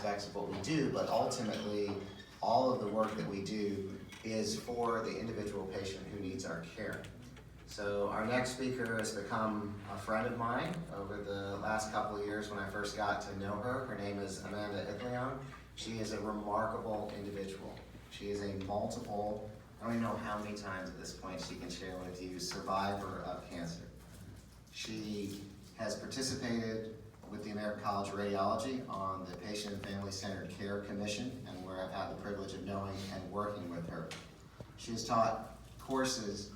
aspects of what we do, but ultimately, all of the work that we do is for the individual patient who needs our care. So our next speaker has become a friend of mine over the last couple of years when I first got to know her. Her name is Crowell Itliong. She is a remarkable individual. She is a multiple, I don't even know how many times at this point she can share with you, survivor of cancer. She has participated with the American College of Radiology on the Patient and Family Centered Care Commission, and where I've had the privilege of knowing and working with her. She has taught courses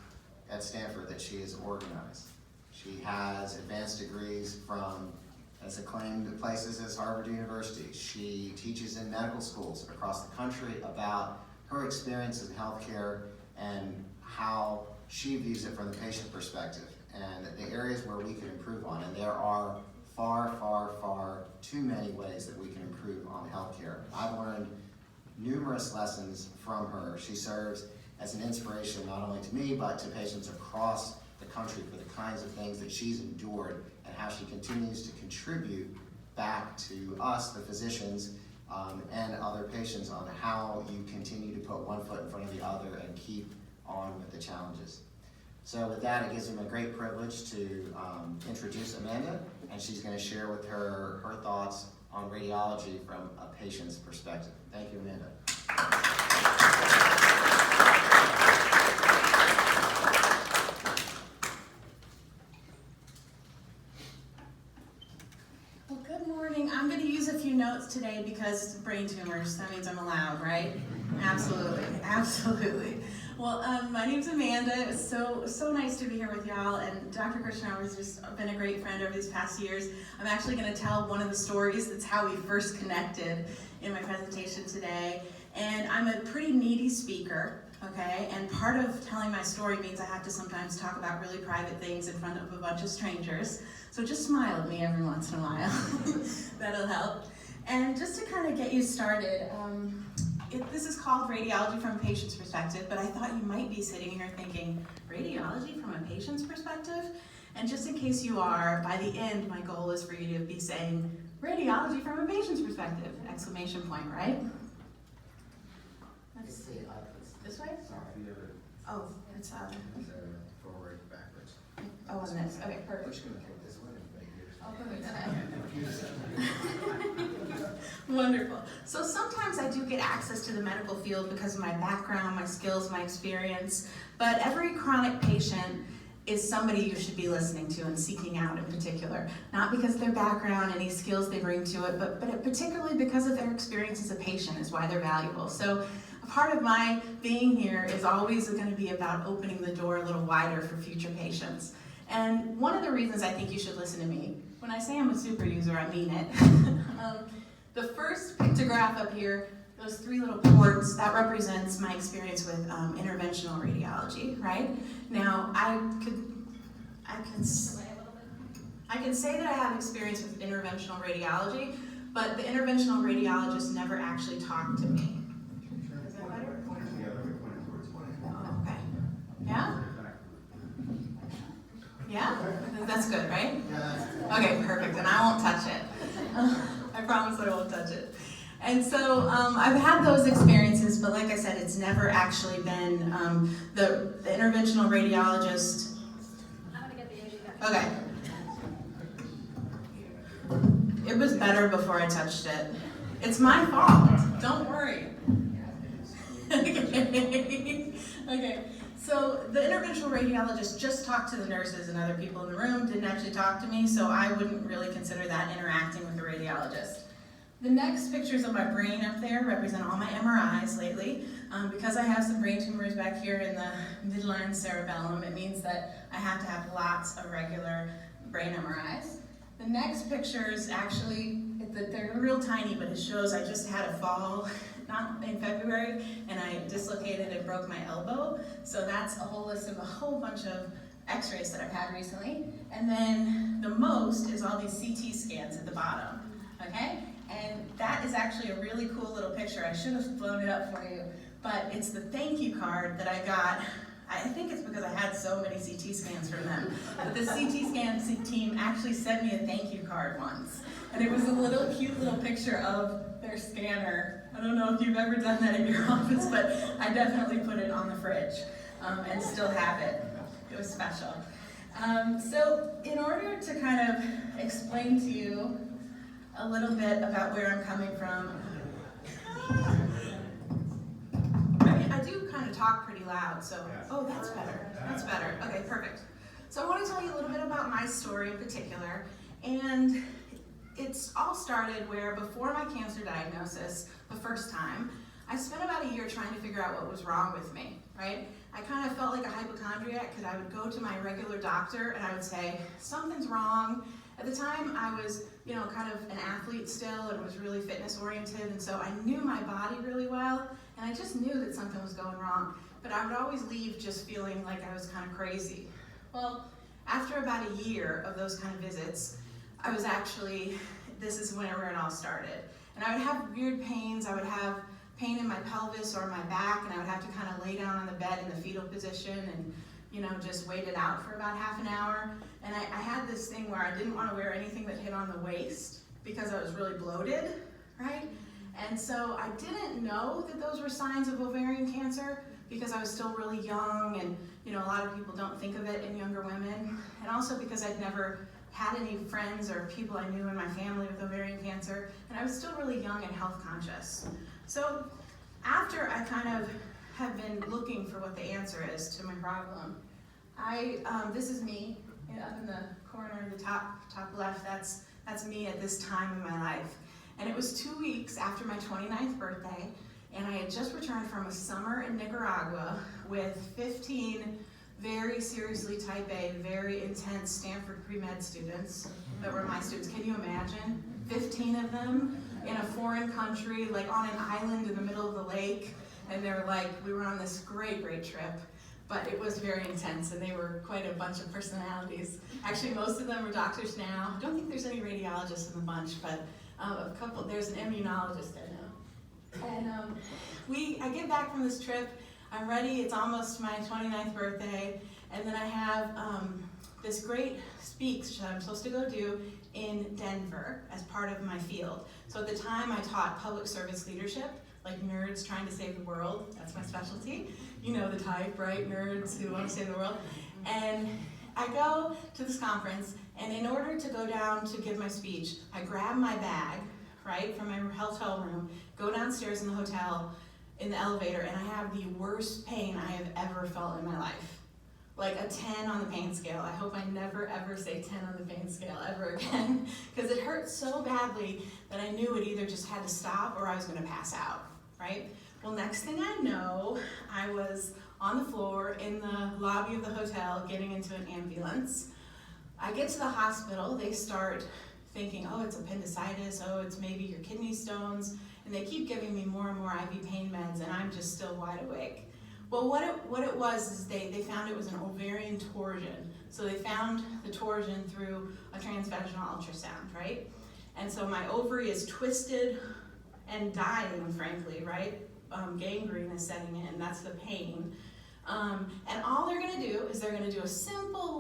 at Stanford that she has organized. She has advanced degrees from as acclaimed places as Harvard University. She teaches in medical schools across the country about her experience in healthcare and how she views it from the patient perspective and the areas where we can improve on. And there are far, far, far too many ways that we can improve on healthcare. I've learned numerous lessons from her. She serves as an inspiration not only to me, but to patients across the country for the kinds of things that she's endured and how she continues to contribute back to us, the physicians, and other patients on how you continue to put one foot in front of the other and keep on with the challenges. So with that, it gives me a great privilege to introduce Amanda, and she's going to share with her thoughts on radiology from a patient's perspective. Thank you, Amanda. Well, good morning. I'm going to use a few notes today because brain tumors, that means I'm allowed, right? Absolutely, absolutely. Well, my name's Amanda. It's so nice to be here with y'all, and Dr. Krishnauer has just been a great friend over these past years. I'm actually going to tell one of the stories that's how we first connected in my presentation today. And I'm a pretty needy speaker, okay? And part of telling my story means I have to sometimes talk about really private things in front of a bunch of strangers. So just smile at me every once in a while. That'll help. And just to kind of get you started, this is called Radiology from a Patient's Perspective, but I thought you might be sitting here thinking, radiology from a patient's perspective? And just in case you are, by the end, my goal is for you to be saying, radiology from a patient's perspective, exclamation point, right? Let's see, this way? Oh, it's Forward, backwards. Oh, on this, okay, We're perfect. just going to take this one and Wonderful. So sometimes I do get access to the medical field because of my background, my skills, my experience, but every chronic patient is somebody you should be listening to and seeking out in particular. Not because of their background, any skills they bring to it, but particularly because of their experience as a patient is why they're valuable. So a part of my being here is always going to be about opening the door a little wider for future patients. And one of the reasons I think you should listen to me, when I say I'm a super user, I mean it. The first pictograph up here, those three little ports, that represents my experience with interventional radiology, right? Now, I can say that I have experience with interventional radiology, but the interventional radiologist never actually talked to me. Is that better? Oh, okay. Yeah? Yeah? That's good, right? Okay, perfect, and I won't touch it. I promise I won't touch it. And so I've had those experiences, but like I said, it's never actually been the interventional radiologist. I'm gonna get the issue back. Okay. It was better before I touched it. It's my fault. Don't worry. Okay. So the interventional radiologist just talked to the nurses and other people in the room, didn't actually talk to me, so I wouldn't really consider that interacting with the radiologist. The next pictures of my brain up there represent all my MRIs lately. Because I have some brain tumors back here in the midline cerebellum, it means that I have to have lots of regular brain MRIs. The next pictures actually, they're real tiny, but it shows I just had a fall, not in February, and I dislocated and broke my elbow. So that's a whole list of a whole bunch of x-rays that I've had recently. And then the most is all these CT scans at the bottom, okay? And that is actually a really cool little picture. I should have blown it up for you, but it's the thank you card that I got. I think it's because I had so many CT scans from them. But the CT scan team actually sent me a thank you card once. And it was a little cute little picture of the their scanner. I don't know if you've ever done that in your office, but I definitely put it on the fridge and still have it. It was special. So in order to kind of explain to you a little bit about where I'm coming from, I do kind of talk pretty loud, so, oh, that's better, that's better. Okay, perfect. So I want to tell you a little bit about my story in particular, and it's all started where before my cancer diagnosis, the first time, I spent about a year trying to figure out what was wrong with me, right? I kind of felt like a hypochondriac because I would go to my regular doctor and I would say, something's wrong. At the time, I was, kind of an athlete still and was really fitness oriented, and so I knew my body really well, and I just knew that something was going wrong. But I would always leave just feeling like I was kind of crazy. Well, after about a year of those kind of visits, I was actually, this is whenever it all started. And I would have weird pains. I would have pain in my pelvis or my back, and I would have to kind of lay down on the bed in the fetal position and, just wait it out for about half an hour. And I had this thing where I didn't want to wear anything that hit on the waist because I was really bloated, right? And so I didn't know that those were signs of ovarian cancer because I was still really young, and a lot of people don't think of it in younger women. And also because I'd never had any friends or people I knew in my family with ovarian cancer, and I was still really young and health conscious. So after I kind of have been looking for what the answer is to my problem, this is me up in the corner, the top left, that's me at this time in my life. And it was 2 weeks after my 29th birthday, and I had just returned from a summer in Nicaragua with 15 very seriously type A, very intense Stanford pre-med students that were my students. Can you imagine? 15 of them in a foreign country, like on an island in the middle of the lake, and they're like, we were on this great trip, but it was very intense, and they were quite a bunch of personalities. Actually, most of them are doctors now. I don't think there's any radiologists in the bunch, but a couple, there's an immunologist I know. And I get back from this trip, I'm ready, it's almost my 29th birthday, and then I have this great speech that I'm supposed to go do in Denver as part of my field. So at the time I taught public service leadership, like nerds trying to save the world, that's my specialty. You know the type, right? Nerds who want to save the world. And I go to this conference, and in order to go down to give my speech, I grab my bag, right, from my hotel room, go downstairs in the hotel, in the elevator, and I have the worst pain I have ever felt in my life. Like a 10 on the pain scale. I hope I never ever say 10 on the pain scale ever again, because it hurt so badly that I knew it either just had to stop or I was gonna pass out, right? Well, next thing I know, I was on the floor in the lobby of the hotel getting into an ambulance. I get to the hospital, they start thinking, oh, it's appendicitis, oh, it's maybe your kidney stones, and they keep giving me more and more IV pain meds, and I'm just still wide awake. Well, what it was is they found it was an ovarian torsion. So they found the torsion through a transvaginal ultrasound, right? And so my ovary is twisted and dying, frankly, right? Gangrene is setting in, that's the pain. And all they're gonna do is they're gonna do a simple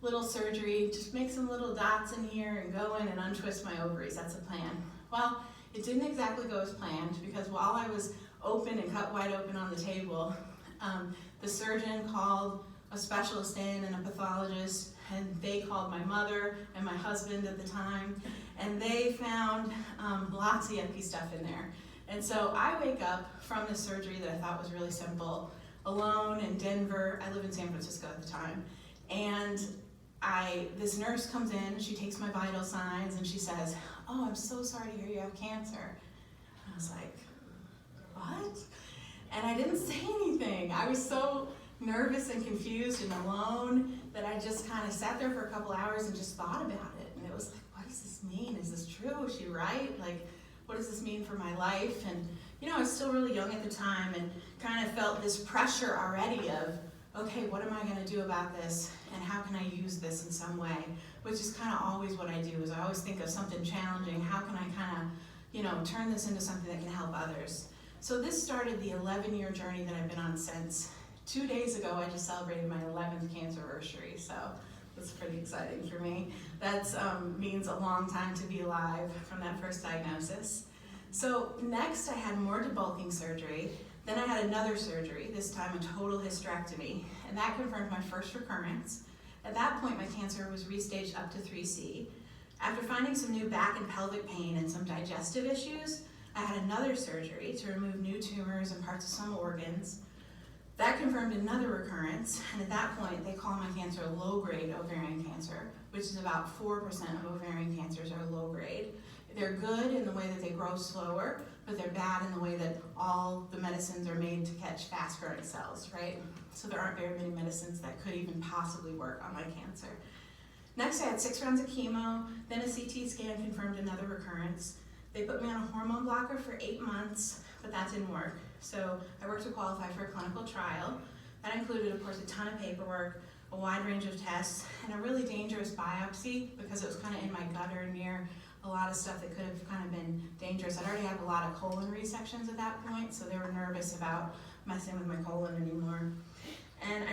little surgery, just make some little dots in here and go in and untwist my ovaries, that's the plan. Well, it didn't exactly go as planned, because while I was open and cut wide open on the table, the surgeon called a specialist in and a pathologist, and they called my mother and my husband at the time, and they found lots of yucky stuff in there. And so I wake up from this surgery that I thought was really simple, alone in Denver. I live in San Francisco at the time, and this nurse comes in, she takes my vital signs, and she says, oh, I'm so sorry to hear you have cancer. And I was like, what? And I didn't say anything. I was so nervous and confused and alone that I just kind of sat there for a couple hours and just thought about it. And it was like, what does this mean? Is this true? Is she right? Like, what does this mean for my life? And, I was still really young at the time and kind of felt this pressure already of, okay, what am I going to do about this? And how can I use this in some way? Which is kind of always what I do, is I always think of something challenging. How can I kind of, turn this into something that can help others? So this started the 11-year journey that I've been on since. 2 days ago, I just celebrated my 11th cancerversary, so that's pretty exciting for me. That means a long time to be alive from that first diagnosis. So next I had more debulking surgery. Then I had another surgery, this time a total hysterectomy, and that confirmed my first recurrence. At that point, my cancer was restaged up to 3C. After finding some new back and pelvic pain and some digestive issues, I had another surgery to remove new tumors and parts of some organs. That confirmed another recurrence, and at that point, they call my cancer low-grade ovarian cancer, which is about 4% of ovarian cancers are low-grade. They're good in the way that they grow slower, but they're bad in the way that all the medicines are made to catch fast-growing cells, right? So there aren't very many medicines that could even possibly work on my cancer. Next, I had 6 rounds of chemo, then a CT scan confirmed another recurrence. They put me on a hormone blocker for 8 months, but that didn't work. So I worked to qualify for a clinical trial. That included, of course, a ton of paperwork, a wide range of tests, and a really dangerous biopsy because it was kind of in my gutter near a lot of stuff that could have kind of been dangerous. I'd already had a lot of colon resections at that point, so they were nervous about messing with my colon anymore. And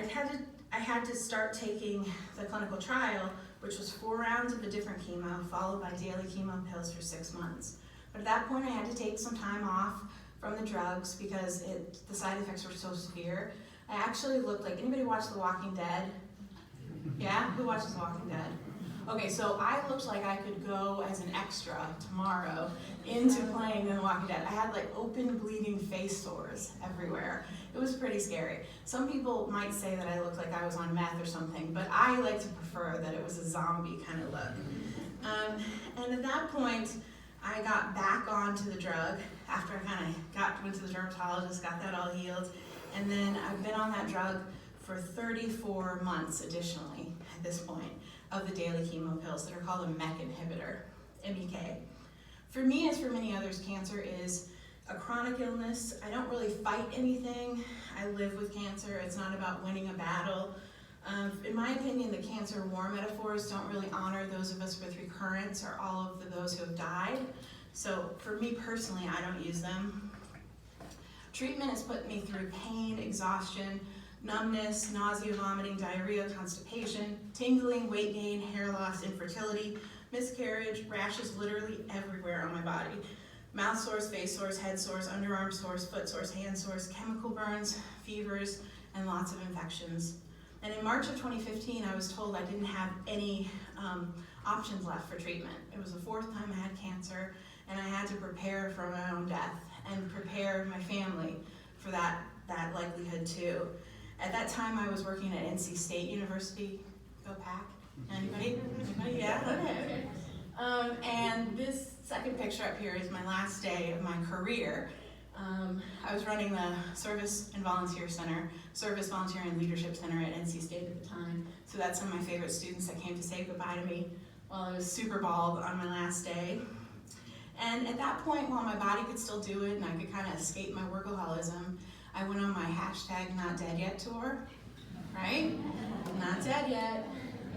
I had to start taking the clinical trial, which was 4 rounds of a different chemo, followed by daily chemo pills for 6 months. But at that point, I had to take some time off from the drugs because the side effects were so severe. I actually looked like, anybody watch The Walking Dead? Yeah, who watches The Walking Dead? Okay, so I looked like I could go as an extra tomorrow into playing in The Walking Dead. I had like open bleeding face sores everywhere. It was pretty scary. Some people might say that I looked like I was on meth or something, but I like to prefer that it was a zombie kind of look. And at that point, I got back onto the drug after I kind of went to the dermatologist, got that all healed. And then I've been on that drug for 34 months additionally at this point of the daily chemo pills that are called a MEK inhibitor, MEK. For me, as for many others, cancer is a chronic illness. I don't really fight anything. I live with cancer. It's not about winning a battle. In my opinion, the cancer war metaphors don't really honor those of us with recurrence or all of those who have died. So for me personally, I don't use them. Treatment has put me through pain, exhaustion, numbness, nausea, vomiting, diarrhea, constipation, tingling, weight gain, hair loss, infertility, miscarriage, rashes literally everywhere on my body. Mouth sores, face sores, head sores, underarm sores, foot sores, hand sores, chemical burns, fevers, and lots of infections. And in March of 2015, I was told I didn't have any options left for treatment. It was the 4th time I had cancer, and I had to prepare for my own death and prepare my family for that likelihood too. At that time, I was working at NC State University. Go Pack. Anybody? Anybody? Yeah? Okay. And this second picture up here is my last day of my career. I was running the Service and Volunteer Center, Service, Volunteer, and Leadership Center at NC State at the time. So that's some of my favorite students that came to say goodbye to me while I was super bald on my last day. And at that point, while my body could still do it and I could kind of escape my workaholism, I went on my #NotDeadYet tour, right? Not dead yet.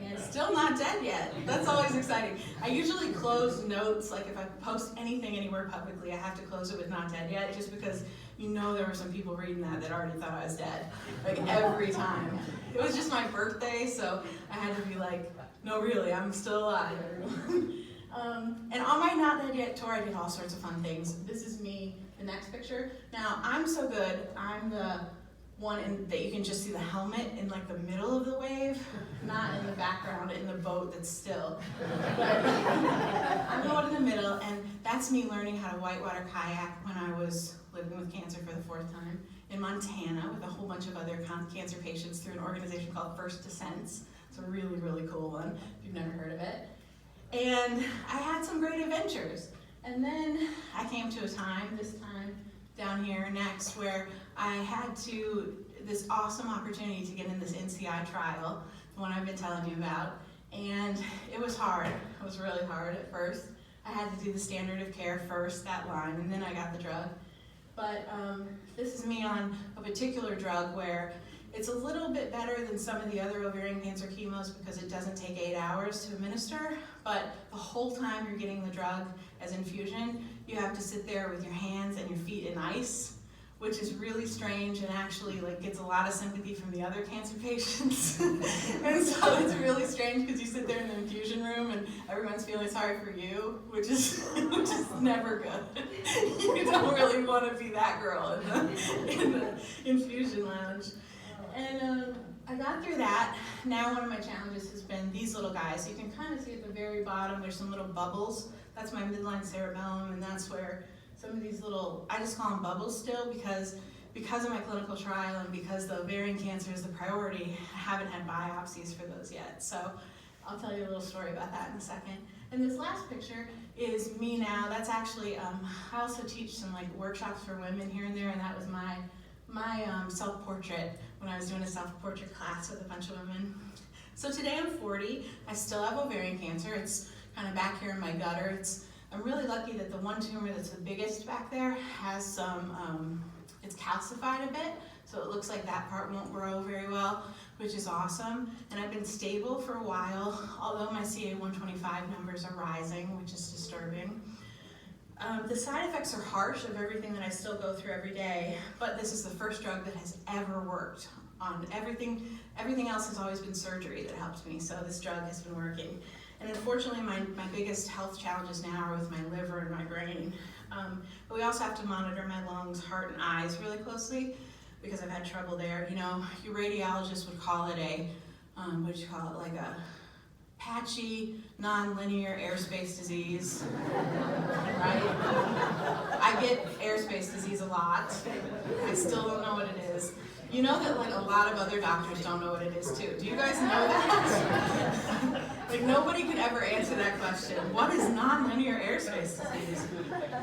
And still not dead yet. That's always exciting. I usually close notes, like if I post anything anywhere publicly, I have to close it with "not dead yet," just because you know there were some people reading that already thought I was dead. Like every time. It was just my birthday, so I had to be like, no really, I'm still alive, everyone. And on my Not Dead Yet tour, I did all sorts of fun things. This is me, the next picture. Now, I'm so good, I'm the one that you can just see the helmet in like the middle of the wave, not in the background in the boat that's still. But I'm the one in the middle, and that's me learning how to whitewater kayak when I was living with cancer for the 4th time in Montana with a whole bunch of other cancer patients through an organization called First Descents. It's a really, really cool one if you've never heard of it. And I had some great adventures. And then I came to a time, this time down here next, where I had this awesome opportunity to get in this NCI trial, the one I've been telling you about, and it was hard. It was really hard at first. I had to do the standard of care first, that line, and then I got the drug. But this is me on a particular drug where it's a little bit better than some of the other ovarian cancer chemos because it doesn't take 8 hours to administer, but the whole time you're getting the drug as infusion, you have to sit there with your hands and your feet in ice, which is really strange and actually like gets a lot of sympathy from the other cancer patients. And so it's really strange because you sit there in the infusion room and everyone's feeling sorry for you, which is never good. You don't really want to be that girl in the infusion lounge. And I got through that. Now one of my challenges has been these little guys. You can kind of see at the very bottom, there's some little bubbles. That's my midline cerebellum, and that's where some of these little, I just call them bubbles still because of my clinical trial and because the ovarian cancer is the priority, I haven't had biopsies for those yet. So I'll tell you a little story about that in a second. And this last picture is me now. That's actually, I also teach some like workshops for women here and there, and that was my self-portrait when I was doing a self-portrait class with a bunch of women. So today I'm 40. I still have ovarian cancer. It's kind of back here in my gutter. I'm really lucky that the one tumor that's the biggest back there has some, it's calcified a bit, so it looks like that part won't grow very well, which is awesome. And I've been stable for a while, although my CA-125 numbers are rising, which is disturbing. The side effects are harsh of everything that I still go through every day, but this is the first drug that has ever worked on everything. Everything else has always been surgery that helped me, so this drug has been working. And unfortunately, my biggest health challenges now are with my liver and my brain. But we also have to monitor my lungs, heart, and eyes really closely because I've had trouble there. You know, your radiologist would call it like a patchy, non-linear airspace disease, right? I get airspace disease a lot. I still don't know what it is. You know that like a lot of other doctors don't know what it is too. Do you guys know that? Like nobody could ever answer that question. What is non-linear airspace disease?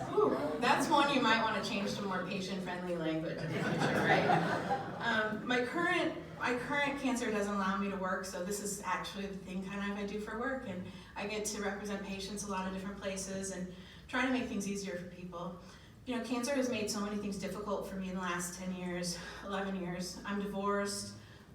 Whew, that's one you might want to change to more patient-friendly language in the future, right? My current cancer doesn't allow me to work, so this is actually the thing kind of I do for work, and I get to represent patients a lot of different places and try to make things easier for people. You know, cancer has made so many things difficult for me in the last 10 years, 11 years. I'm divorced,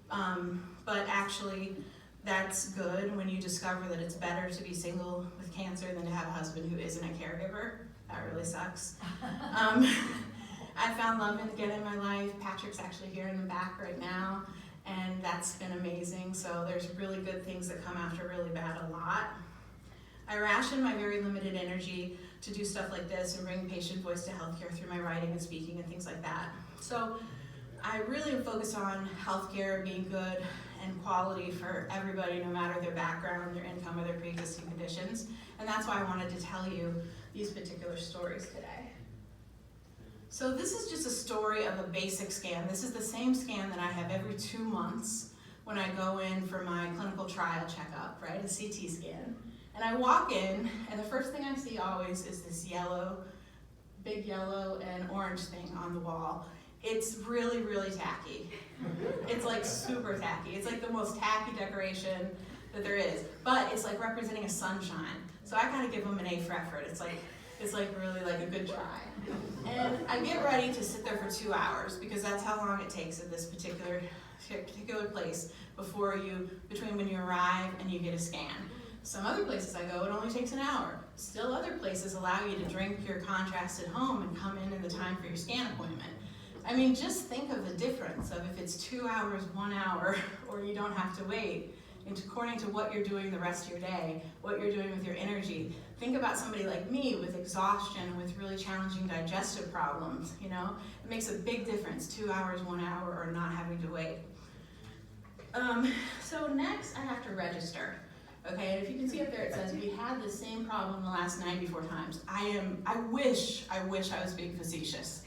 but actually that's good when you discover that it's better to be single with cancer than to have a husband who isn't a caregiver. That really sucks. I found love again in my life. Patrick's actually here in the back right now, and that's been amazing. So there's really good things that come after really bad a lot. I ration my very limited energy to do stuff like this and bring patient voice to healthcare through my writing and speaking and things like that. So I really focus on healthcare being good and quality for everybody, no matter their background, their income, or their pre-existing conditions. And that's why I wanted to tell you these particular stories today. So this is just a story of a basic scan. This is the same scan that I have every 2 months when I go in for my clinical trial checkup, right? A CT scan. And I walk in, and the first thing I see always is this yellow, big yellow and orange thing on the wall. It's really, really tacky. It's like super tacky. It's like the most tacky decoration that there is. But it's like representing a sunshine. So I kind of give them an A for effort. It's like really like a good try. And I get ready to sit there for 2 hours because that's how long it takes at this particular place between when you arrive and you get a scan. Some other places I go, it only takes an hour. Still other places allow you to drink your contrast at home and come in the time for your scan appointment. I mean, just think of the difference of if it's 2 hours, 1 hour, or you don't have to wait, and according to what you're doing the rest of your day, what you're doing with your energy. Think about somebody like me with exhaustion, with really challenging digestive problems, you know? It makes a big difference, 2 hours, 1 hour, or not having to wait. So next I have to register. Okay, and if you can see up there, it says we had the same problem the last 94 times. I wish I was being facetious.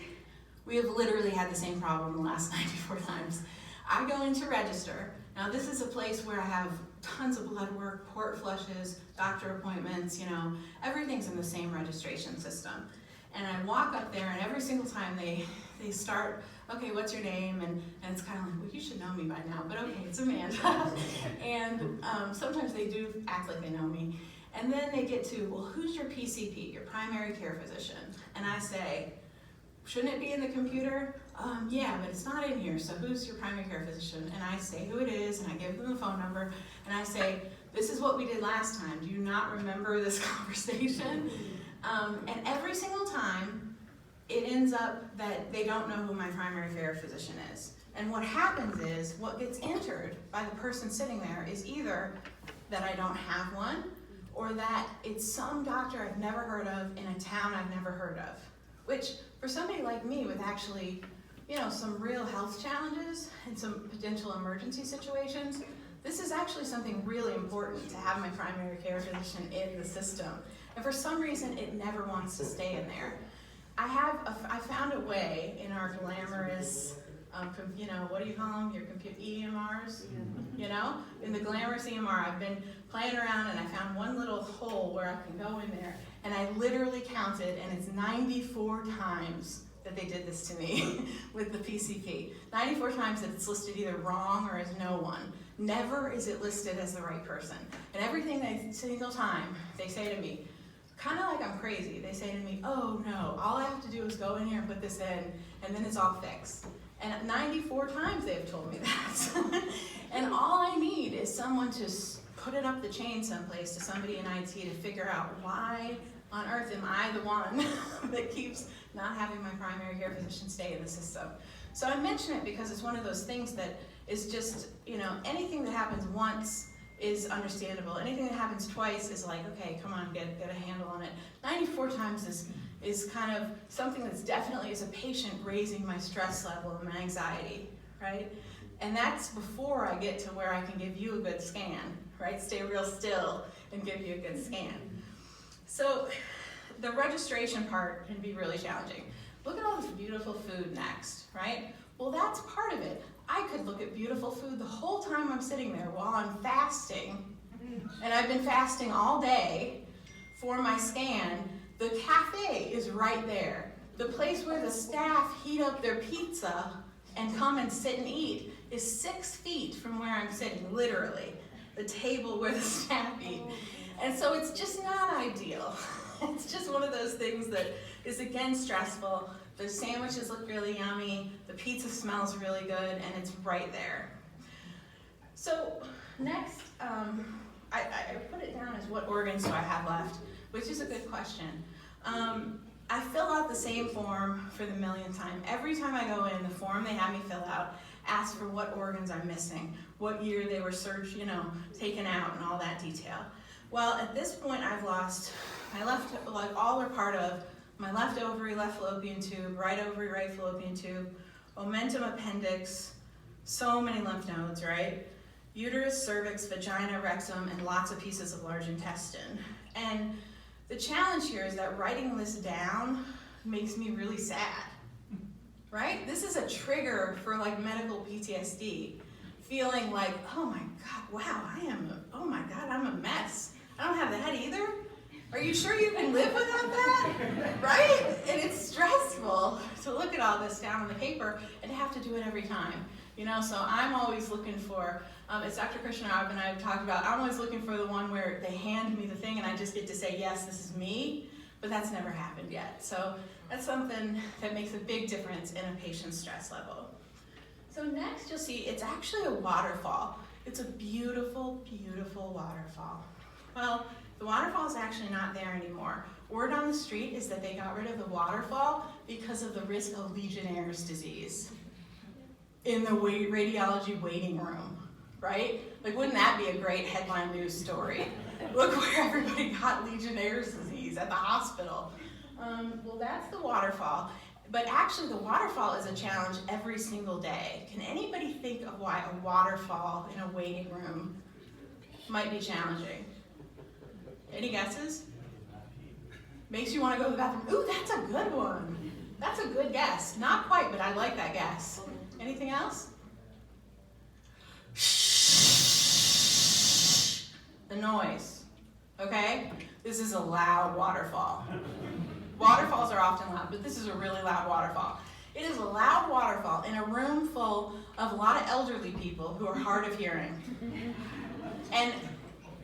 We have literally had the same problem the last 94 times. I go in to register. Now this is a place where I have tons of blood work, port flushes, doctor appointments, you know, everything's in the same registration system. And I walk up there, and every single time they start, okay, what's your name? And it's kind of like, well, you should know me by now, but okay, it's Amanda. And sometimes they do act like they know me. And then they get to, well, who's your PCP, your primary care physician? And I say, shouldn't it be in the computer? Yeah, but it's not in here, so who's your primary care physician? And I say who it is, and I give them the phone number, and I say, this is what we did last time. Do you not remember this conversation? And every single time, it ends up that they don't know who my primary care physician is. And what happens is, what gets entered by the person sitting there is either that I don't have one, or that it's some doctor I've never heard of in a town I've never heard of. Which, for somebody like me with actually, some real health challenges and some potential emergency situations, this is actually something really important to have my primary care physician in the system. And for some reason, it never wants to stay in there. I found a way in our glamorous, what do you call them? Your EMRs? In the glamorous EMR, I've been playing around and I found one little hole where I can go in there, and I literally counted, and it's 94 times that they did this to me with the PCP. 94 times that it's listed either wrong or as no one. Never is it listed as the right person. And every single time they say to me, kind of like I'm crazy, they say to me, oh no, all I have to do is go in here and put this in, and then it's all fixed. And 94 times they've told me that. And all I need is someone to put it up the chain someplace to somebody in IT to figure out why on earth am I the one that keeps not having my primary care physician stay in the system. So I mention it because it's one of those things that is just, anything that happens once is understandable. Anything that happens twice is like, okay, come on, get a handle on it. 94 times is kind of something that's definitely, as a patient, raising my stress level and my anxiety, right? And that's before I get to where I can give you a good scan, right? Stay real still and give you a good scan. So the registration part can be really challenging. Look at all this beautiful food next, right? Well, that's part of it. I could look at beautiful food the whole time I'm sitting there while I'm fasting, and I've been fasting all day for my scan. The cafe is right there. The place where the staff heat up their pizza and come and sit and eat is 6 feet from where I'm sitting, literally. The table where the staff eat. And so it's just not ideal. It's just one of those things that is, again, stressful. The sandwiches look really yummy, the pizza smells really good, and it's right there. So next, I put it down as what organs do I have left, which is a good question. I fill out the same form for the millionth time. Every time I go in, the form they have me fill out asks for what organs I'm missing, what year they were taken out, and all that detail. Well, at this point, I've lost my left, all or part of my left ovary, left fallopian tube, right ovary, right fallopian tube, omentum appendix, so many lymph nodes, right? Uterus, cervix, vagina, rectum, and lots of pieces of large intestine. And the challenge here is that writing this down makes me really sad, right? This is a trigger for medical PTSD, feeling like, oh my God, wow, I'm a mess. I don't have that either. Are you sure you can live without that? Right? And it's stressful to look at all this down on the paper and have to do it every time. So I'm always looking for, as Dr. Krishnarab and I have talked about, I'm always looking for the one where they hand me the thing and I just get to say, yes, this is me, but that's never happened yet. So that's something that makes a big difference in a patient's stress level. So next you'll see it's actually a waterfall. It's a beautiful, beautiful waterfall. Well, the waterfall is actually not there anymore. Word on the street is that they got rid of the waterfall because of the risk of Legionnaire's disease in the radiology waiting room, right? Wouldn't that be a great headline news story? Look where everybody got Legionnaire's disease, at the hospital. Well, that's the waterfall. But actually, the waterfall is a challenge every single day. Can anybody think of why a waterfall in a waiting room might be challenging? Any guesses? Makes you want to go to the bathroom. Ooh, that's a good one. That's a good guess. Not quite, but I like that guess. Anything else? Shh. The noise. Okay? This is a loud waterfall. Waterfalls are often loud, but this is a really loud waterfall. It is a loud waterfall in a room full of a lot of elderly people who are hard of hearing. And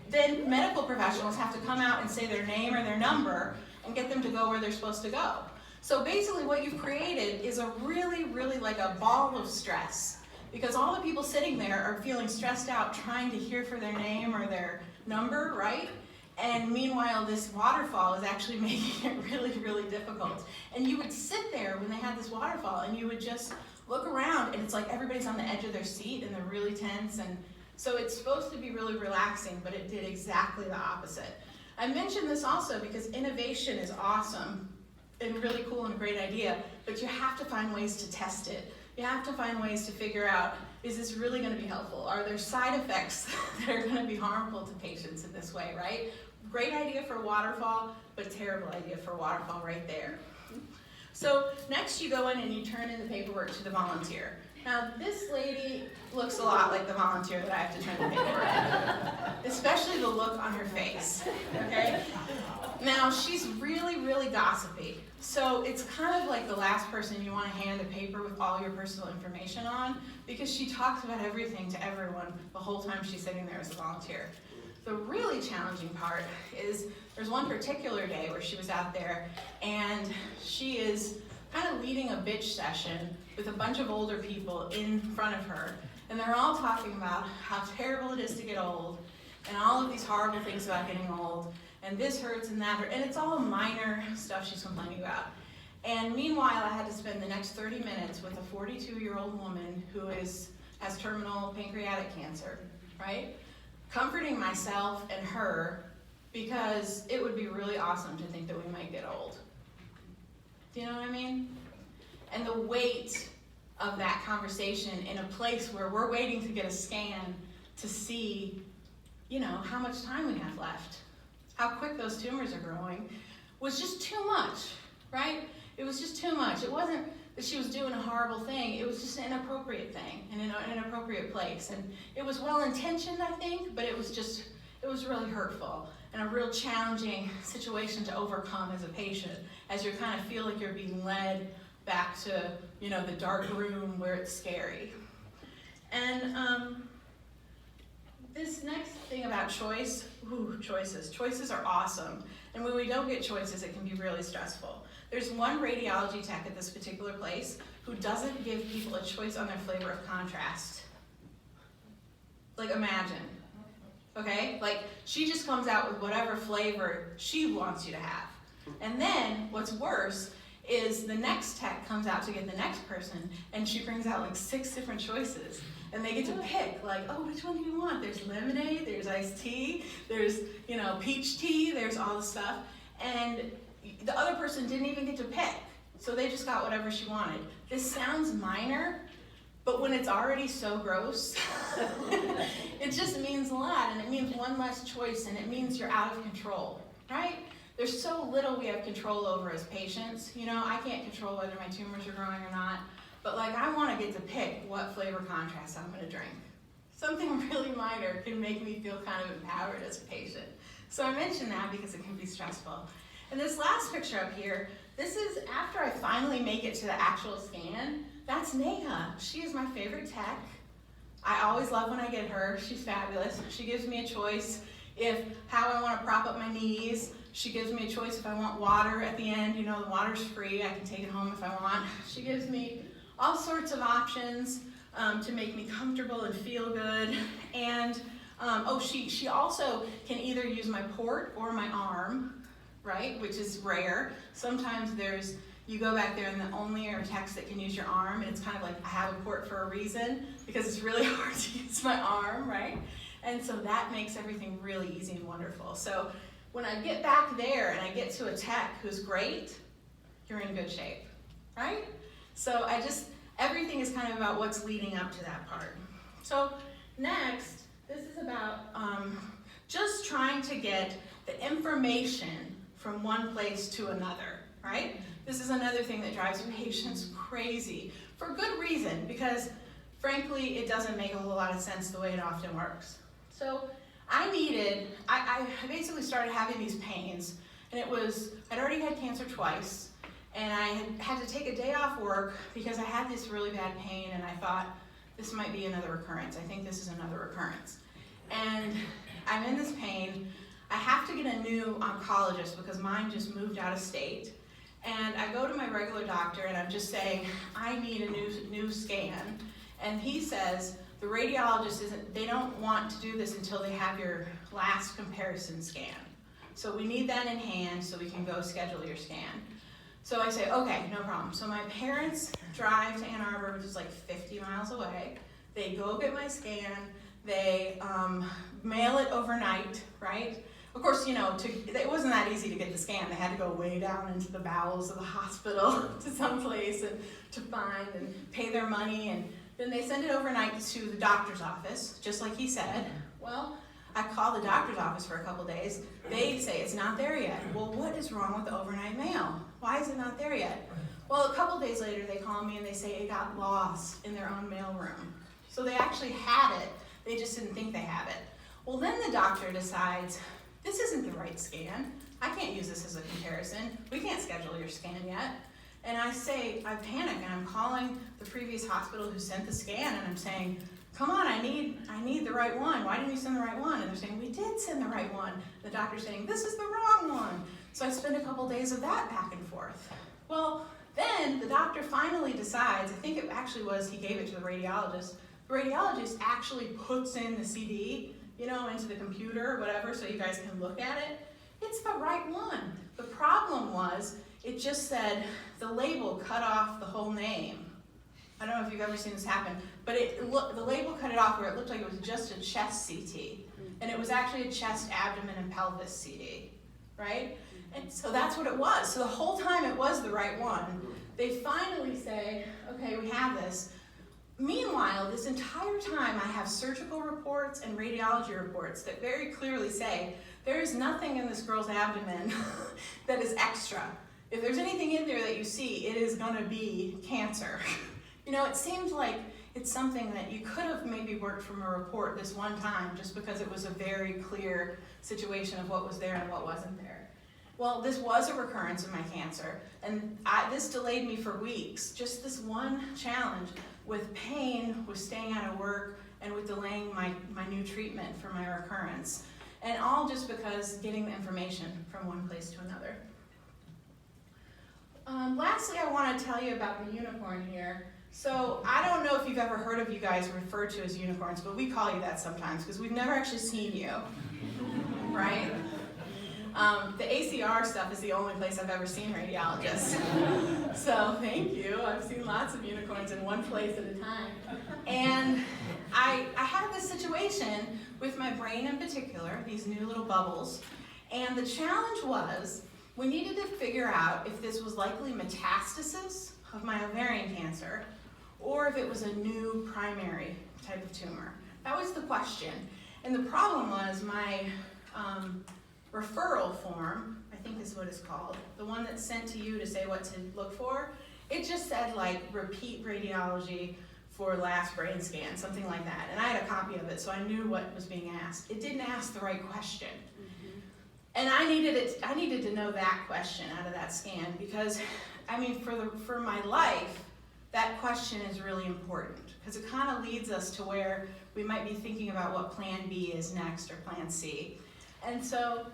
then medical professionals have to come out and say their name or their number and get them to go where they're supposed to go. So basically what you've created is a really, really like a ball of stress, because all the people sitting there are feeling stressed out trying to hear for their name or their number, right? And meanwhile, this waterfall is actually making it really, really difficult. And you would sit there when they had this waterfall and you would just look around and it's like everybody's on the edge of their seat and they're really tense. And so it's supposed to be really relaxing, but it did exactly the opposite. I mentioned this also because innovation is awesome and really cool and a great idea, but you have to find ways to test it. You have to find ways to figure out, is this really going to be helpful? Are there side effects that are going to be harmful to patients in this way, right? Great idea for waterfall, but terrible idea for waterfall right there. So next you go in and you turn in the paperwork to the volunteer. Now this lady looks a lot like the volunteer that I have to turn the paperwork in, especially the look on her face, okay? Now she's really, really gossipy. So it's kind of like the last person you want to hand a paper with all your personal information on because she talks about everything to everyone the whole time she's sitting there as a volunteer. The really challenging part is there's one particular day where she was out there and she is kind of leading a bitch session with a bunch of older people in front of her. And they're all talking about how terrible it is to get old and all of these horrible things about getting old. And this hurts and that hurts. And it's all minor stuff she's complaining about. And meanwhile, I had to spend the next 30 minutes with a 42-year-old woman who has terminal pancreatic cancer, right? Comforting myself and her because it would be really awesome to think that we might get old. Do you know what I mean? And the weight of that conversation in a place where we're waiting to get a scan to see, you know, how much time we have left, how quick those tumors are growing, was just too much, right? It was just too much. It wasn't that she was doing a horrible thing. It was just an inappropriate thing in an inappropriate place. And it was well-intentioned, I think, but it was really hurtful and a real challenging situation to overcome as a patient, as you kind of feel like you're being led back to, you know, the dark room where it's scary. And this next thing about choice, choices. Choices are awesome. And when we don't get choices, it can be really stressful. There's one radiology tech at this particular place who doesn't give people a choice on their flavor of contrast. Like, imagine, okay? Like, she just comes out with whatever flavor she wants you to have. And then, what's worse is the next tech comes out to get the next person, and she brings out like 6 different choices. And they get to pick, like, oh, which one do you want? There's lemonade, there's iced tea, there's, you know, peach tea, there's all the stuff. And the other person didn't even get to pick, so they just got whatever she wanted. This sounds minor, but when it's already so gross, it just means a lot, and it means one less choice, and it means you're out of control, right? There's so little we have control over as patients. You know, I can't control whether my tumors are growing or not, but like I want to get to pick what flavor contrast I'm going to drink. Something really minor can make me feel kind of empowered as a patient. So I mention that because it can be stressful. And this last picture up here, this is after I finally make it to the actual scan. That's Neha. She is my favorite tech. I always love when I get her. She's fabulous. She gives me a choice how I want to prop up my knees. She gives me a choice if I want water at the end. You know, the water's free. I can take it home if I want. She gives me all sorts of options to make me comfortable and feel good. And she also can either use my port or my arm, right, which is rare. Sometimes you go back there and the only are techs that can use your arm, and it's kind of like I have a port for a reason because it's really hard to use my arm, right? And so that makes everything really easy and wonderful. So when I get back there and I get to a tech who's great, you're in good shape, right? So everything is kind of about what's leading up to that part. So next, this is about just trying to get the information from one place to another, right? This is another thing that drives patients crazy for good reason, because frankly, it doesn't make a whole lot of sense the way it often works. So I basically started having these pains, and I'd already had cancer twice, and I had to take a day off work because I had this really bad pain, and I thought, this might be another recurrence. I think this is another recurrence. And I'm in this pain. I have to get a new oncologist because mine just moved out of state. And I go to my regular doctor and I'm just saying, I need a new scan. And he says, the radiologist they don't want to do this until they have your last comparison scan. So we need that in hand so we can go schedule your scan. So I say, okay, no problem. So my parents drive to Ann Arbor, which is like 50 miles away. They go get my scan. They mail it overnight, right? Of course, it wasn't that easy to get the scan. They had to go way down into the bowels of the hospital to some place and to find and pay their money. And then they send it overnight to the doctor's office, just like he said. Well, I call the doctor's office for a couple days. They say it's not there yet. Well, what is wrong with the overnight mail? Why is it not there yet? Well, a couple days later, they call me and they say it got lost in their own mail room. So they actually had it. They just didn't think they have it. Well, then the doctor decides, this isn't the right scan. I can't use this as a comparison. We can't schedule your scan yet. And I panic and I'm calling the previous hospital who sent the scan and I'm saying, come on, I need the right one. Why didn't you send the right one? And they're saying, we did send the right one. The doctor's saying, this is the wrong one. So I spend a couple days of that back and forth. Well, then the doctor finally decides, I think it actually was, he gave it to the radiologist. The radiologist actually puts in the CD, into the computer or whatever, so you guys can look at it. It's the right one. The problem was, it just said, the label cut off the whole name. I don't know if you've ever seen this happen, but the label cut it off where it looked like it was just a chest CT. And it was actually a chest, abdomen, and pelvis CD, right? And so that's what it was. So the whole time it was the right one. They finally say, okay, we have this. Meanwhile, this entire time I have surgical reports and radiology reports that very clearly say there is nothing in this girl's abdomen that is extra. If there's anything in there that you see, it is gonna be cancer. It seems like it's something that you could have maybe worked from a report this one time just because it was a very clear situation of what was there and what wasn't there. Well, this was a recurrence of my cancer, and this delayed me for weeks. Just this one challenge with pain, with staying out of work, and with delaying my new treatment for my recurrence. And all just because getting the information from one place to another. Lastly, I want to tell you about the unicorn here. So I don't know if you've ever heard of you guys referred to as unicorns, but we call you that sometimes because we've never actually seen you, right? The ACR stuff is the only place I've ever seen radiologists. So thank you. I've seen lots of unicorns in one place at a time. And I had this situation with my brain in particular, these new little bubbles. And the challenge was, we needed to figure out if this was likely metastasis of my ovarian cancer or if it was a new primary type of tumor. That was the question. And the problem was my referral form, I think is what it's called, the one that's sent to you to say what to look for, it just said like repeat radiology for last brain scan, something like that. And I had a copy of it, so I knew what was being asked. It didn't ask the right question. And I needed to know that question out of that scan because, for my life, that question is really important because it kind of leads us to where we might be thinking about what plan B is next or plan C. And so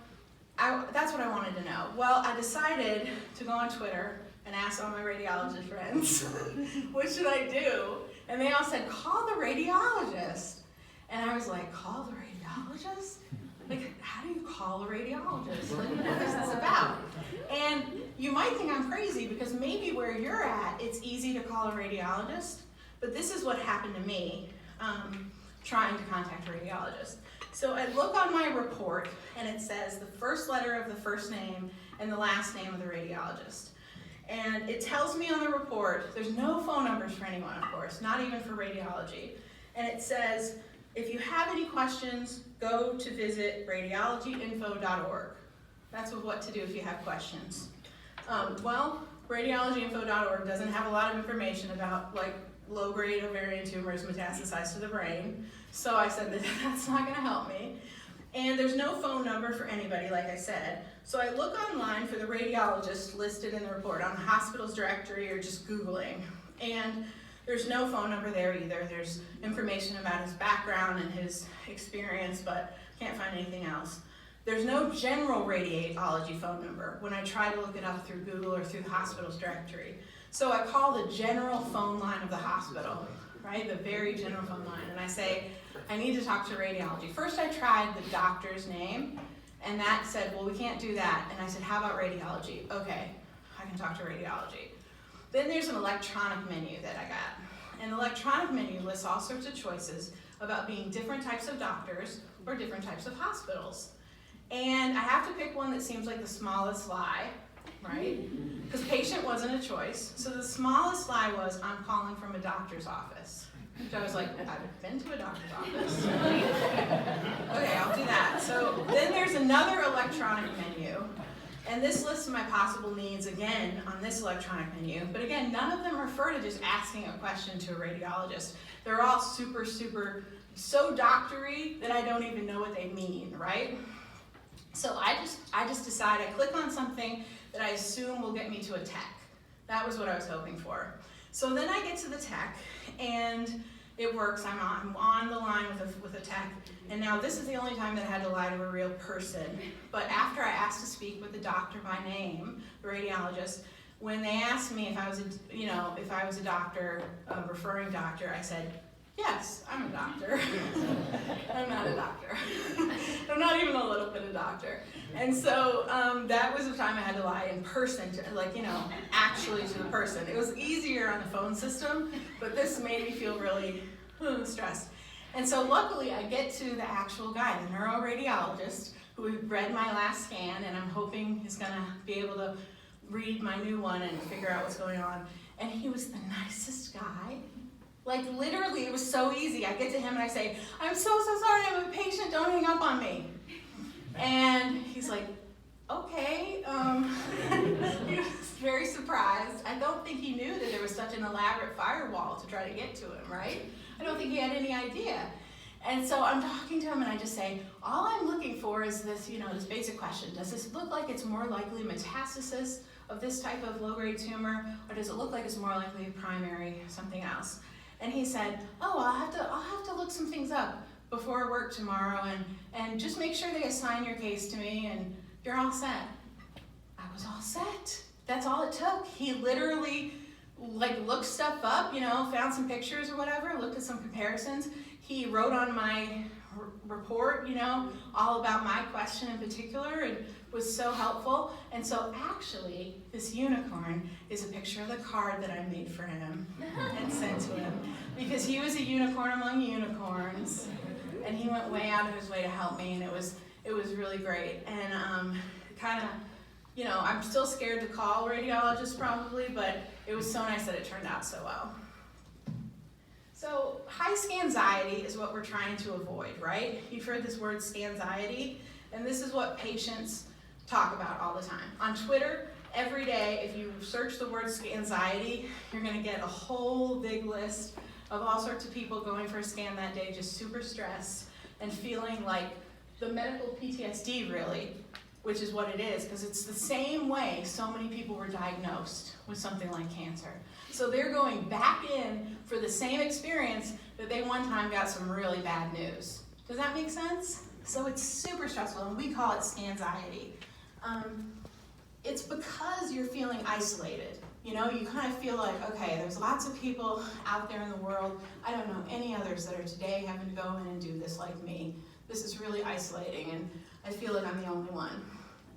that's what I wanted to know. Well, I decided to go on Twitter and ask all my radiologist friends, what should I do? And they all said, call the radiologist. And I was like, call the radiologist? Like, how do you call a radiologist? Like, what is this about? And you might think I'm crazy because maybe where you're at, it's easy to call a radiologist, but this is what happened to me trying to contact a radiologist. So I look on my report and it says the first letter of the first name and the last name of the radiologist. And it tells me on the report, there's no phone numbers for anyone, of course, not even for radiology. And it says, if you have any questions, go to visit radiologyinfo.org. That's what to do if you have questions. Radiologyinfo.org doesn't have a lot of information about low-grade ovarian tumors metastasized to the brain. So I said that's not gonna help me. And there's no phone number for anybody, like I said. So I look online for the radiologist listed in the report on the hospital's directory or just Googling. And there's no phone number there either. There's information about his background and his experience, but can't find anything else. There's no general radiology phone number when I try to look it up through Google or through the hospital's directory. So I call the general phone line of the hospital, right? The very general phone line. And I say, I need to talk to radiology. First I tried the doctor's name, And that said, well, we can't do that. And I said, how about radiology? Okay, I can talk to radiology. Then there's an electronic menu that I got. And the electronic menu lists all sorts of choices about being different types of doctors or different types of hospitals. And I have to pick one that seems like the smallest lie, right? Because patient wasn't a choice. So the smallest lie was, I'm calling from a doctor's office. So I was like, I've been to a doctor's office. Okay, I'll do that. So then there's another electronic menu. And this lists my possible needs again on this electronic menu. But again, none of them refer to just asking a question to a radiologist. They're all super, so doctory that I don't even know what they mean, right? So I just decide, I click on something that I assume will get me to a tech. That was what I was hoping for. So then I get to the tech, and it works. I'm on the line with a tech, and now this is the only time that I had to lie to a real person. But after I asked to speak with the doctor by name, the radiologist, when they asked me if I was a doctor, a referring doctor, I said, yes, I'm a doctor. I'm not a doctor. I'm not even a little bit a doctor. And so that was the time I had to lie in person, actually to the person. It was easier on the phone system, but this made me feel really stressed. And so luckily I get to the actual guy, the neuroradiologist, who read my last scan, and I'm hoping he's gonna be able to read my new one and figure out what's going on. And he was the nicest guy. Like literally, it was so easy. I get to him and I say, I'm so sorry, I'm a patient, don't hang up on me. And he's like, okay. He was very surprised. I don't think he knew that there was such an elaborate firewall to try to get to him, right? I don't think he had any idea. And so I'm talking to him and I just say, all I'm looking for is this, this basic question. Does this look like it's more likely metastasis of this type of low-grade tumor, or does it look like it's more likely primary, something else? And he said, oh, I'll have to look some things up before work tomorrow and just make sure they assign your case to me and you're all set. I was all set. That's all it took. He literally looked stuff up, found some pictures or whatever, looked at some comparisons. He wrote on my report, all about my question in particular, and was so helpful. And so actually, this unicorn is a picture of the card that I made for him and sent to him, because he was a unicorn among unicorns, and he went way out of his way to help me, and it was really great. And I'm still scared to call radiologists probably, but it was so nice that it turned out so well. So high scanxiety is what we're trying to avoid, right? You've heard this word scanxiety, and this is what patients talk about all the time. On Twitter, every day, if you search the word scanxiety, you're gonna get a whole big list of all sorts of people going for a scan that day, just super stressed and feeling like the medical PTSD really, which is what it is, because it's the same way so many people were diagnosed with something like cancer. So they're going back in for the same experience that they one time got some really bad news. Does that make sense? So it's super stressful, and we call it scanxiety. It's because you're feeling isolated. You kind of feel like, okay, there's lots of people out there in the world. I don't know any others that are today having to go in and do this like me. This is really isolating, and I feel like I'm the only one.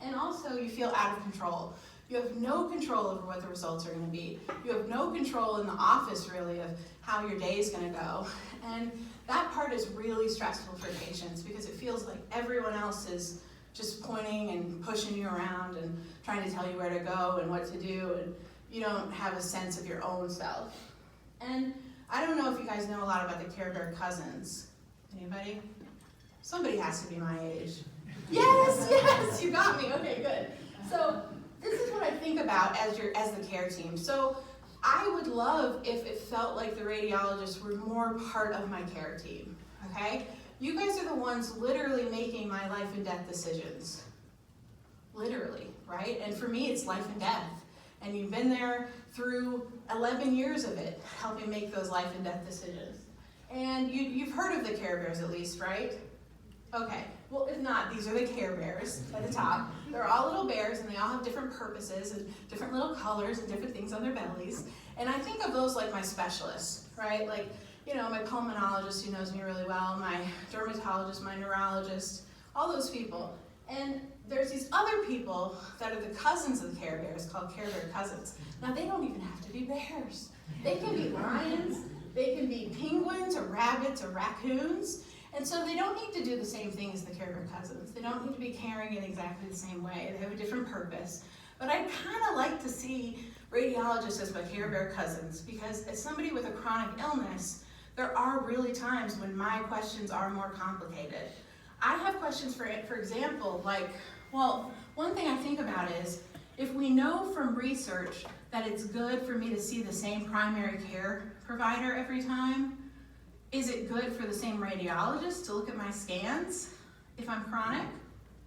And also, you feel out of control. You have no control over what the results are going to be. You have no control in the office, really, of how your day is going to go. And that part is really stressful for patients, because it feels like everyone else is just pointing and pushing you around and trying to tell you where to go and what to do, and you don't have a sense of your own self. And I don't know if you guys know a lot about the Care Bear cousins. Anybody? Somebody has to be my age. Yes, you got me. Okay, good. So this is what I think about as the care team. So I would love if it felt like the radiologists were more part of my care team, okay? You guys are the ones literally making my life and death decisions. Literally, right? And for me, it's life and death. And you've been there through 11 years of it, helping make those life and death decisions. And you've heard of the Care Bears at least, right? Okay, well if not, these are the Care Bears at the top. They're all little bears, and they all have different purposes and different little colors and different things on their bellies. And I think of those like my specialists, right? Like, my pulmonologist who knows me really well, my dermatologist, my neurologist, all those people. And there's these other people that are the cousins of the Care Bears called Care Bear cousins. Now they don't even have to be bears. They can be lions, they can be penguins or rabbits or raccoons. And so they don't need to do the same thing as the Care Bear cousins. They don't need to be caring in exactly the same way. They have a different purpose. But I kind of like to see radiologists as my Care Bear cousins, because as somebody with a chronic illness, there are really times when my questions are more complicated. I have questions, for example, like, well, one thing I think about is, if we know from research that it's good for me to see the same primary care provider every time, is it good for the same radiologist to look at my scans if I'm chronic?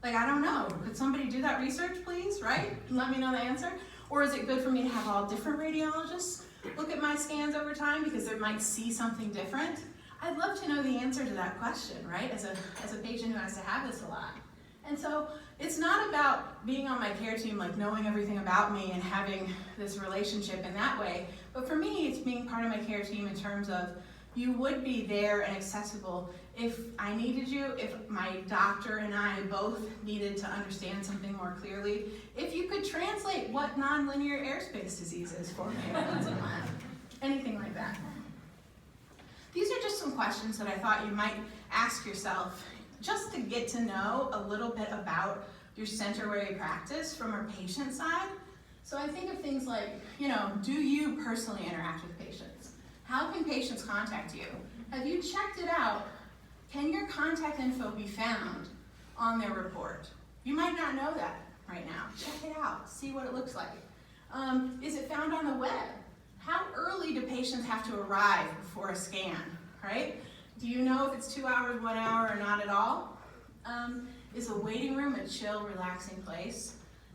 Like, I don't know. Could somebody do that research, please, right? And let me know the answer. Or is it good for me to have all different radiologists look at my scans over time because they might see something different? I'd love to know the answer to that question, right? As a patient who has to have this a lot. And so it's not about being on my care team, like knowing everything about me and having this relationship in that way. But for me, it's being part of my care team in terms of you would be there and accessible if I needed you, if my doctor and I both needed to understand something more clearly, if you could translate what nonlinear airspace disease is for me, anything like that. These are just some questions that I thought you might ask yourself just to get to know a little bit about your center where you practice from our patient side. So I think of things like, do you personally interact with patients? How can patients contact you? Have you checked it out? Can your contact info be found on their report? You might not know that right now. Check it out, see what it looks like. Is it found on the web? How early do patients have to arrive before a scan, right? Do you know if it's 2 hours, 1 hour, or not at all? Is the waiting room a chill, relaxing place?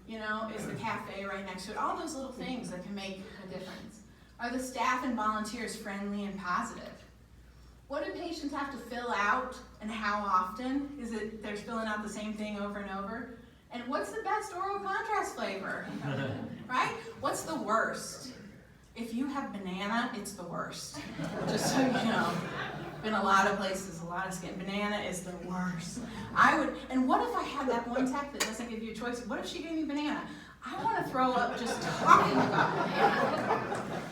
Is the cafe right next to it? All those little things that can make a difference. Are the staff and volunteers friendly and positive? What do patients have to fill out and how often? Is it they're filling out the same thing over and over? And what's the best oral contrast flavor, right? What's the worst? If you have banana, it's the worst. Just so you know. Been a lot of places, a lot of skin. Banana is the worst. And what if I had that one tech that doesn't give you a choice? What if she gave me banana? I want to throw up just talking about banana.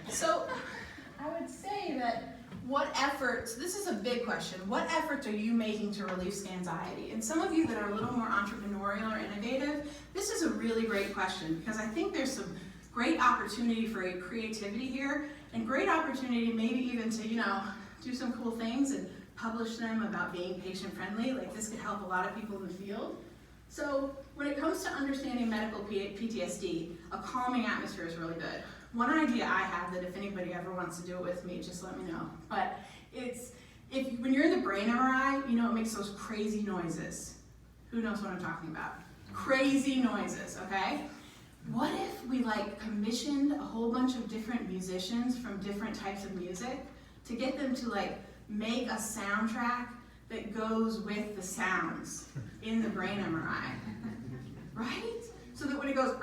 So I would say that what efforts, this is a big question, what efforts are you making to relieve anxiety? And some of you that are a little more entrepreneurial or innovative, this is a really great question, because I think there's some great opportunity for creativity here, and great opportunity maybe even to, do some cool things and publish them about being patient-friendly. Like, this could help a lot of people in the field. So when it comes to understanding medical PTSD, a calming atmosphere is really good. One idea I have that if anybody ever wants to do it with me, just let me know. But when you're in the brain MRI, it makes those crazy noises. Who knows what I'm talking about? Crazy noises, okay? What if we commissioned a whole bunch of different musicians from different types of music to get them to make a soundtrack that goes with the sounds in the brain MRI, right? So that when it goes,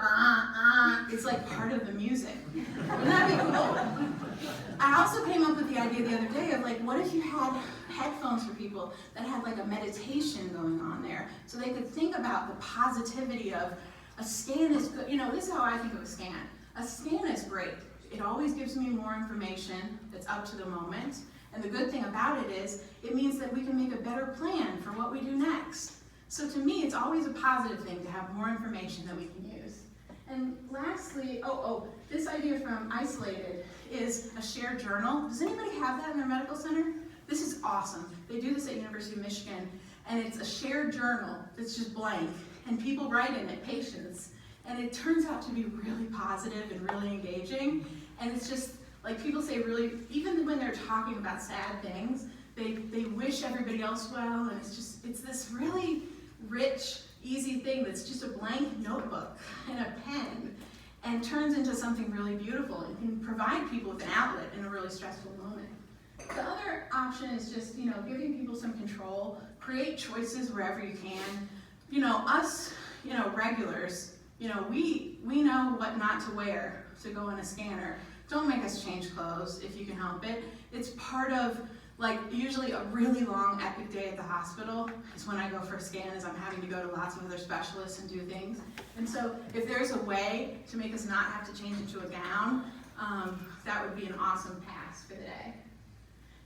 it's part of the music. Wouldn't that be cool? I also came up with the idea the other day of what if you had headphones for people that had a meditation going on there, so they could think about the positivity of a scan is good. This is how I think of a scan. A scan is great. It always gives me more information that's up to the moment. And the good thing about it is, it means that we can make a better plan for what we do next. So to me, it's always a positive thing to have more information that we can use. And lastly, this idea from Isolated is a shared journal. Does anybody have that in their medical center? This is awesome. They do this at University of Michigan, and it's a shared journal that's just blank. And people write in it, patients, and it turns out to be really positive and really engaging. And it's just, people say really, even when they're talking about sad things, they wish everybody else well, and it's this really rich, easy thing that's just a blank notebook and a pen, and turns into something really beautiful and can provide people with an outlet in a really stressful moment. The other option is just, giving people some control, create choices wherever you can. Us, regulars, we know what not to wear to go in a scanner. Don't make us change clothes if you can help it. It's part of Like usually a really long epic day at the hospital is when I go for a scan, as I'm having to go to lots of other specialists and do things. And so if there's a way to make us not have to change into a gown, that would be an awesome pass for the day.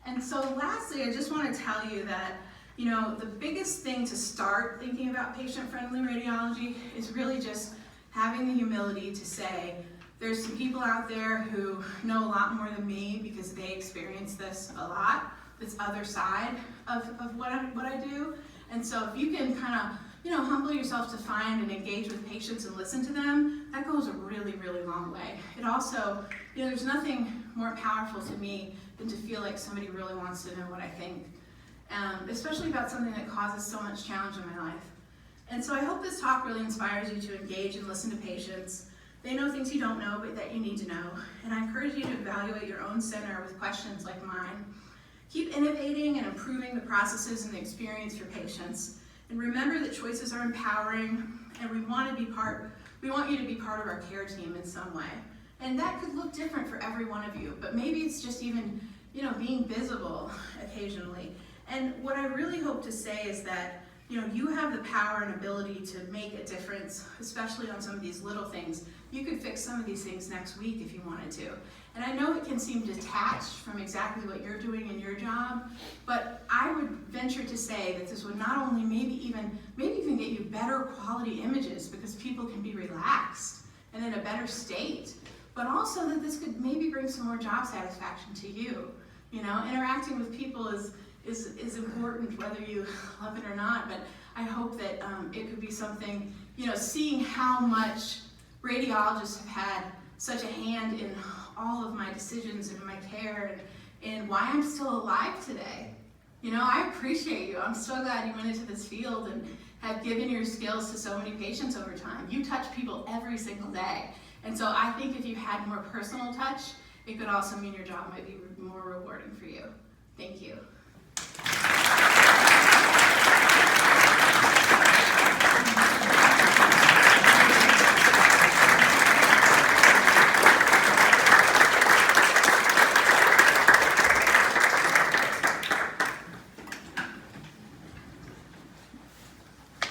And so lastly, I just want to tell you that, you know, the biggest thing to start thinking about patient-friendly radiology is really just having the humility to say, there's some people out there who know a lot more than me because they experience this a lot, this other side of what I do. And so if you can kind of, you know, humble yourself to find and engage with patients and listen to them, that goes a really, really long way. It also, you know, there's nothing more powerful to me than to feel like somebody really wants to know what I think, especially about something that causes so much challenge in my life. And so I hope this talk really inspires you to engage and listen to patients. They know things you don't know, but that you need to know. And I encourage you to evaluate your own center with questions like mine. Keep innovating and improving the processes and the experience for patients. And remember that choices are empowering, and we want you to be part of our care team in some way. And that could look different for every one of you, but maybe it's just even, you know, being visible occasionally. And what I really hope to say is that, you know, you have the power and ability to make a difference, especially on some of these little things. You could fix some of these things next week if you wanted to. And I know it can seem detached from exactly what you're doing in your job, but I would venture to say that this would not only maybe even get you better quality images because people can be relaxed and in a better state, but also that this could maybe bring some more job satisfaction to you. You know, interacting with people is important whether you love it or not, but I hope that it could be something, you know, seeing how much radiologists have had such a hand in all of my decisions and my care and why I'm still alive today. You know, I appreciate you. I'm so glad you went into this field and have given your skills to so many patients over time. You touch people every single day. And so I think if you had more personal touch, it could also mean your job might be more rewarding for you. Thank you.